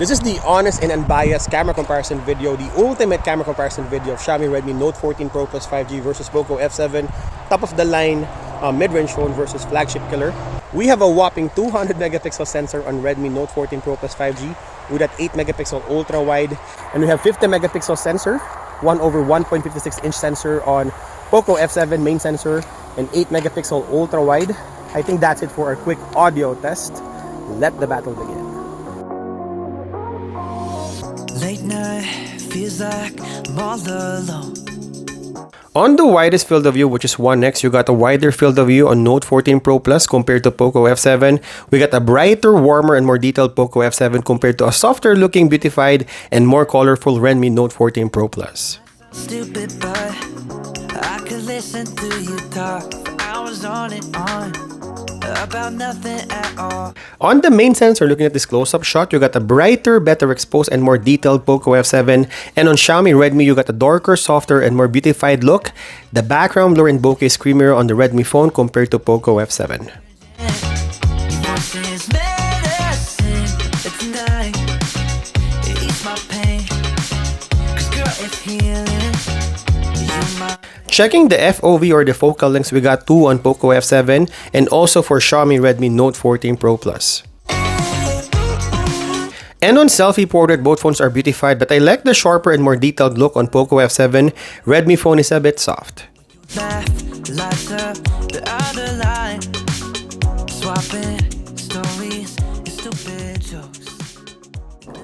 This is the honest and unbiased camera comparison video, the ultimate camera comparison video of Xiaomi Redmi Note 14 Pro Plus 5G versus Poco F7, top of the line mid-range phone versus flagship killer. We have a whopping 200 megapixel sensor on Redmi Note 14 Pro Plus 5G with that 8 megapixel ultra wide, and we have 50 megapixel sensor, 1/1.56 inch sensor on Poco F7 main sensor, and 8 megapixel ultra wide. I think that's it for our quick audio test. Let the battle begin. Late night, feels like I'm all alone. On the widest field of view, which is 1x, you got a wider field of view on Note 14 Pro Plus compared to Poco F7. We got a brighter, warmer, and more detailed Poco F7 compared to a softer looking, beautified, and more colorful Redmi Note 14 Pro Plus. Stupid, but I could listen to you talk for hours on and on about nothing at all. On the main sensor, looking at this close-up shot, you got a brighter, better exposed, and more detailed Poco F7. And on Xiaomi Redmi, you got a darker, softer, and more beautified look. The background blur and bokeh is creamier on the Redmi phone compared to Poco F7. Checking the FOV or the focal lengths, we got 2 on Poco F7 and also for Xiaomi Redmi Note 14 Pro Plus. And on selfie portrait, both phones are beautified, but I like the sharper and more detailed look on Poco F7. Redmi phone is a bit soft.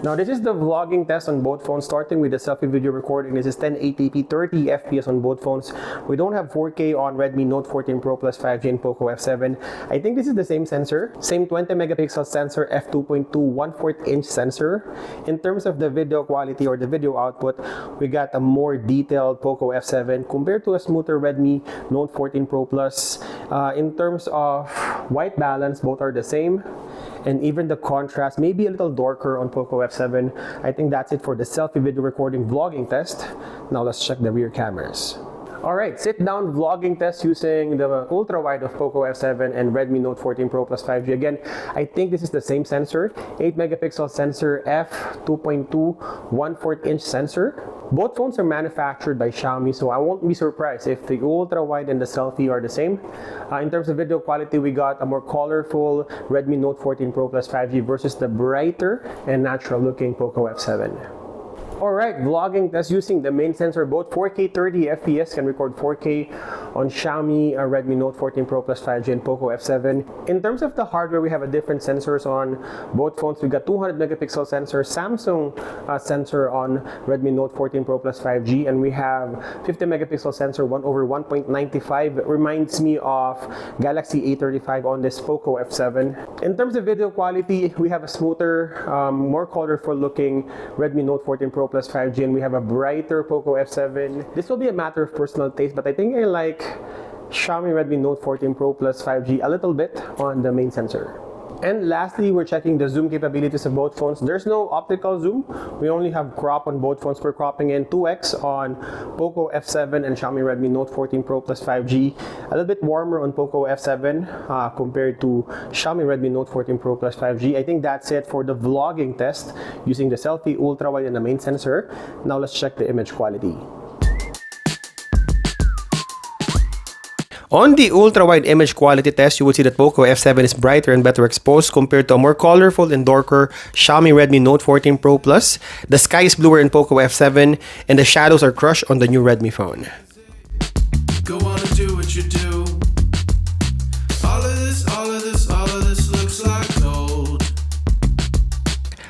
Now this is the vlogging test on both phones, starting with the selfie video recording. This is 1080p 30 fps on both phones. We don't have 4K on Redmi Note 14 Pro Plus 5G and Poco F7. I think this is the same sensor, same 20 megapixel sensor, f2.2 1/4 inch sensor. In terms of the video quality or the video output, we got a more detailed Poco F7 compared to a smoother Redmi Note 14 Pro Plus. In terms of white balance, both are the same. And even the contrast may be a little darker on Poco F7. I think that's it for the selfie video recording vlogging test. Now let's check the rear cameras. Alright, sit down vlogging test using the ultra wide of Poco F7 and Redmi Note 14 Pro Plus 5G. Again, I think this is the same sensor, 8 megapixel sensor, f2.2 1/4 inch sensor. Both phones are manufactured by Xiaomi, so I won't be surprised if the ultra wide and the selfie are the same. In terms of video quality, we got a more colorful Redmi Note 14 Pro Plus 5G versus the brighter and natural looking Poco F7. Alright, vlogging test using the main sensor, both 4K 30 fps, can record 4K on Xiaomi Redmi Note 14 Pro Plus 5G and Poco F7. In terms of the hardware, we have a different sensors on both phones. We got 200 megapixel sensor, Samsung sensor on Redmi Note 14 Pro Plus 5G, and we have 50 megapixel sensor, 1/1.95. It reminds me of Galaxy A35 on this Poco F7. In terms of video quality, we have a smoother, more colorful looking Redmi Note 14 Pro Plus 5G, and we have a brighter Poco F7. This will be a matter of personal taste, but I think I like Xiaomi Redmi Note 14 Pro Plus 5G a little bit on the main sensor. And lastly, we're checking the zoom capabilities of both phones. There's no optical zoom. We only have crop on both phones. We're cropping in 2x on Poco F7 and Xiaomi Redmi Note 14 Pro Plus 5G. A little bit warmer on Poco F7 compared to Xiaomi Redmi Note 14 Pro Plus 5G. I think that's it for the vlogging test using the selfie, ultra wide, and the main sensor. Now let's check the image quality. On the ultra-wide image quality test, you will see that Poco F7 is brighter and better exposed compared to a more colorful and darker Xiaomi Redmi Note 14 Pro Plus. The sky is bluer in Poco F7, and the shadows are crushed on the new Redmi phone. Go on and do what you do. All of this looks like gold.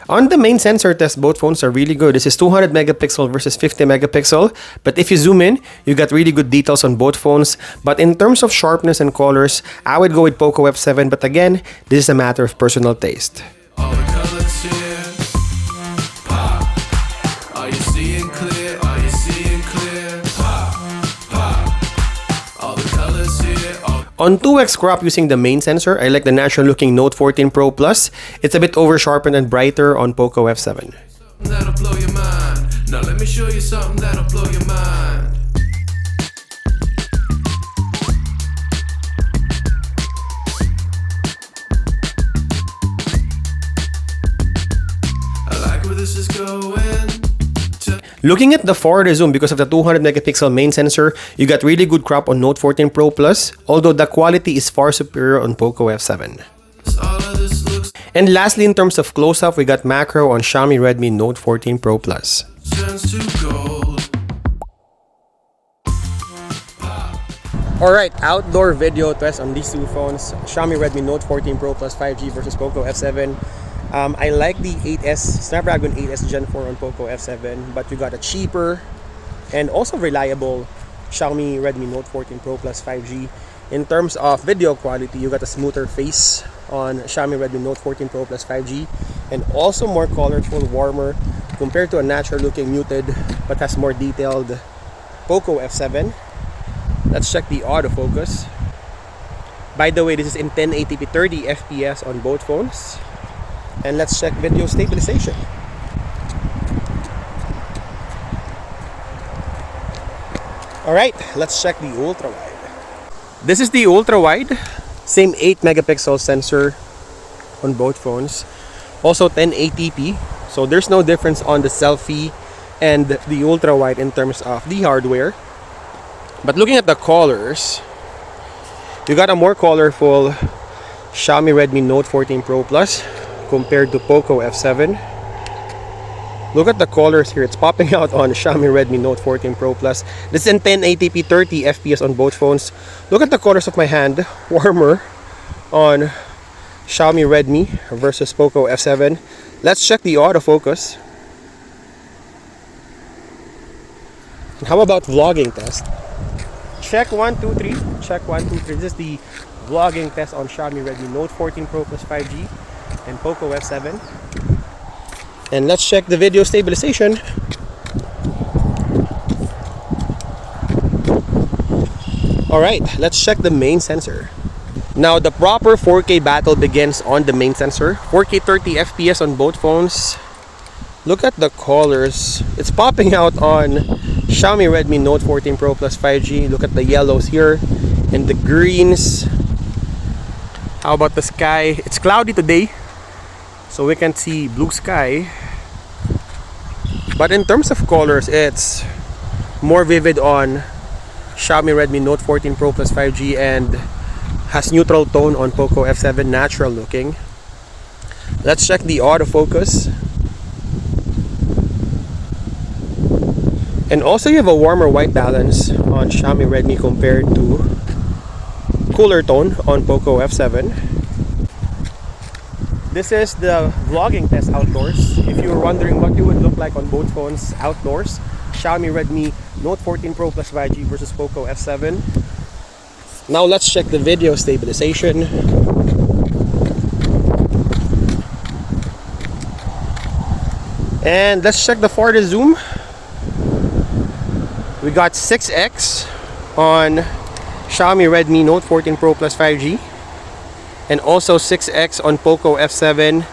On the main sensor test, both phones are really good. This is 200 megapixel versus 50 megapixel. But if you zoom in, you got really good details on both phones. But in terms of sharpness and colors, I would go with Poco F7. But again, this is a matter of personal taste. All the colors here. Pop. Are you seeing clear? Are you seeing clear? Pop. Pop. All the colors here. On 2x crop using the main sensor, I like the natural looking Note 14 Pro Plus. It's a bit over sharpened and brighter on Poco F7. That'll blow your mind. Now let me show you something that'll blow your mind. I like this is going. Looking at the forward zoom, because of the 200 megapixel main sensor, you got really good crop on Note 14 Pro Plus, although the quality is far superior on Poco F7. All of this looks And lastly, in terms of close-up, we got macro on Xiaomi Redmi Note 14 Pro Plus. turns to gold. Alright, outdoor video test on these two phones, Xiaomi Redmi Note 14 Pro Plus 5G versus Poco F7. I like the 8S, Snapdragon 8S Gen 4 on Poco F7, but you got a cheaper and also reliable Xiaomi Redmi Note 14 Pro Plus 5G. In terms of video quality, you got a smoother face on Xiaomi Redmi Note 14 Pro Plus 5G and also more colorful, warmer compared to a natural looking muted but has more detailed Poco F7. Let's check the autofocus. By the way, this is in 1080p 30 FPS on both phones. And let's check video stabilization. Alright, let's check the ultra wide. This is the ultra wide, same 8 megapixel sensor on both phones. Also 1080p, so there's no difference on the selfie and the ultra wide in terms of the hardware. But looking at the colors, you got a more colorful Xiaomi Redmi Note 14 Pro Plus compared to Poco F7. Look at the colors here, it's popping out on Xiaomi Redmi Note 14 Pro Plus. This is in 1080p 30 FPS on both phones. Look at the colors of my hand, warmer on Xiaomi Redmi versus Poco F7. Let's check the autofocus. How about vlogging test? Check 1, 2, 3. Check 1, 2, 3. This is the vlogging test on Xiaomi Redmi Note 14 Pro Plus 5G and Poco F7. And let's check the video stabilization. Alright, let's check the main sensor. Now the proper 4K battle begins on the main sensor. 4K 30 FPS on both phones. Look at the colors. It's popping out on Xiaomi Redmi Note 14 Pro Plus 5G. Look at the yellows here and the greens. How about the sky? It's cloudy today, so we can see blue sky. But in terms of colors, it's more vivid on Xiaomi Redmi Note 14 Pro Plus 5G and has neutral tone on Poco F7, natural looking. Let's check the autofocus. And also you have a warmer white balance on Xiaomi Redmi compared to cooler tone on Poco F7. This is the vlogging test outdoors. If you were wondering what it would look like on both phones outdoors, Xiaomi Redmi Note 14 Pro Plus 5G versus Poco F7. Now let's check the video stabilization. And let's check the forward zoom. We got 6x on Xiaomi Redmi Note 14 Pro Plus 5G and also 6x on Poco F7.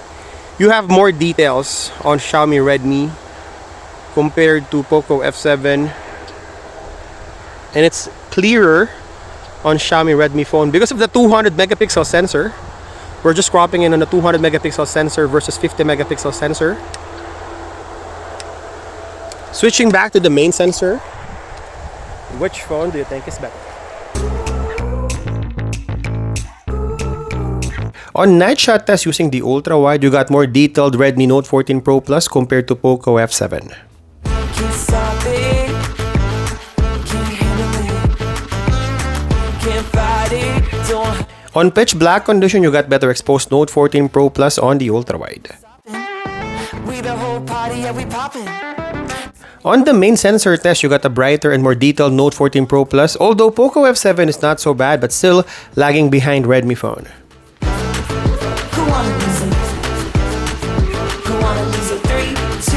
You have more details on Xiaomi Redmi compared to Poco F7, and it's clearer on Xiaomi Redmi phone because of the 200 megapixel sensor. We're just cropping in on the 200 megapixel sensor versus 50 megapixel sensor. Switching back to the main sensor, which phone do you think is better? On night shot test using the ultra wide, you got more detailed Redmi Note 14 Pro Plus compared to Poco F7. Can't stop it, can't handle it, can't fight it, don't. On pitch black condition, you got better exposed Note 14 Pro Plus on the ultra wide. We the whole party, yeah, we poppin'. On the main sensor test, you got a brighter and more detailed Note 14 Pro Plus, although Poco F7 is not so bad but still lagging behind Redmi phone. Who wanna lose it? Who wanna lose it? 3, 2,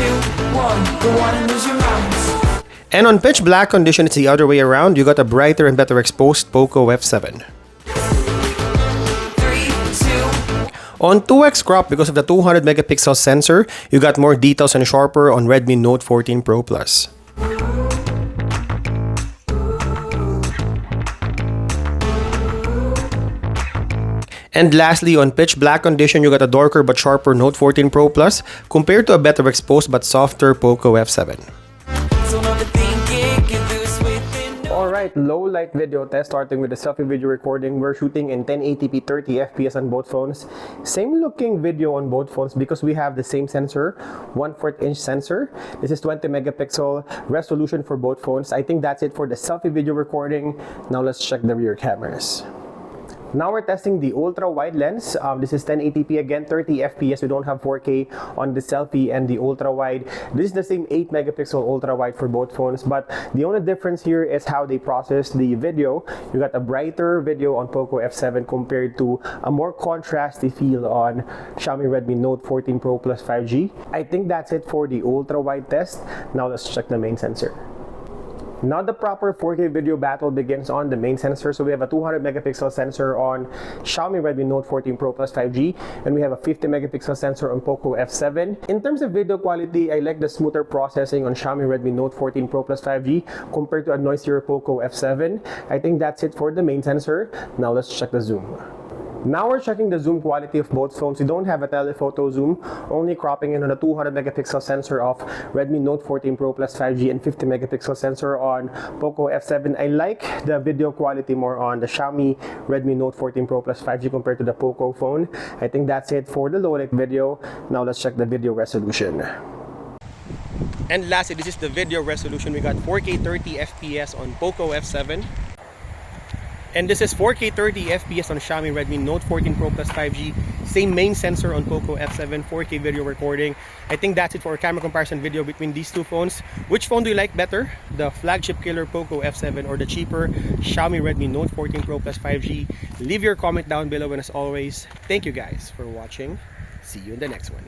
1. Who wanna lose your minds? And on pitch black condition, it's the other way around. You got a brighter and better exposed Poco F7. 3, 2. On 2x crop, because of the 200 megapixel sensor, you got more details and sharper on Redmi Note 14 Pro Plus. And lastly, on pitch black condition, you got a darker but sharper Note 14 Pro Plus compared to a better exposed but softer Poco F7. Alright, low light video test starting with the selfie video recording. We're shooting in 1080p 30 FPS on both phones. Same looking video on both phones because we have the same sensor, 1/4 inch sensor. This is 20 megapixel resolution for both phones. I think that's it for the selfie video recording. Now let's check the rear cameras. Now we're testing the ultra wide lens. This is 1080p again, 30 FPS. We don't have 4K on the selfie and the ultra wide. This is the same 8 megapixel ultra wide for both phones, but the only difference here is how they process the video. You got a brighter video on Poco F7 compared to a more contrasty feel on Xiaomi Redmi Note 14 Pro Plus 5G. I think that's it for the ultra wide test. Now let's check the main sensor. Now the proper 4K video battle begins on the main sensor. So we have a 200 megapixel sensor on Xiaomi Redmi Note 14 Pro Plus 5G, and we have a 50 megapixel sensor on Poco F7. In terms of video quality, I like the smoother processing on Xiaomi Redmi Note 14 Pro Plus 5G compared to a noisier Poco F7. I think that's it for the main sensor. Now let's check the zoom. Now we're checking the zoom quality of both phones. We don't have a telephoto zoom, only cropping in on a 200 megapixel sensor of Redmi Note 14 Pro Plus 5G and 50 megapixel sensor on Poco F7. I like the video quality more on the Xiaomi Redmi Note 14 Pro Plus 5G compared to the Poco phone. I think that's it for the low light video. Now let's check the video resolution. And lastly, this is the video resolution. We got 4K 30 FPS on Poco F7. And this is 4K 30 FPS on Xiaomi Redmi Note 14 Pro Plus 5G. Same main sensor on Poco F7, 4K video recording. I think that's it for a camera comparison video between these two phones. Which phone do you like better? The flagship killer Poco F7 or the cheaper Xiaomi Redmi Note 14 Pro Plus 5G? Leave your comment down below, and as always, thank you guys for watching. See you in the next one.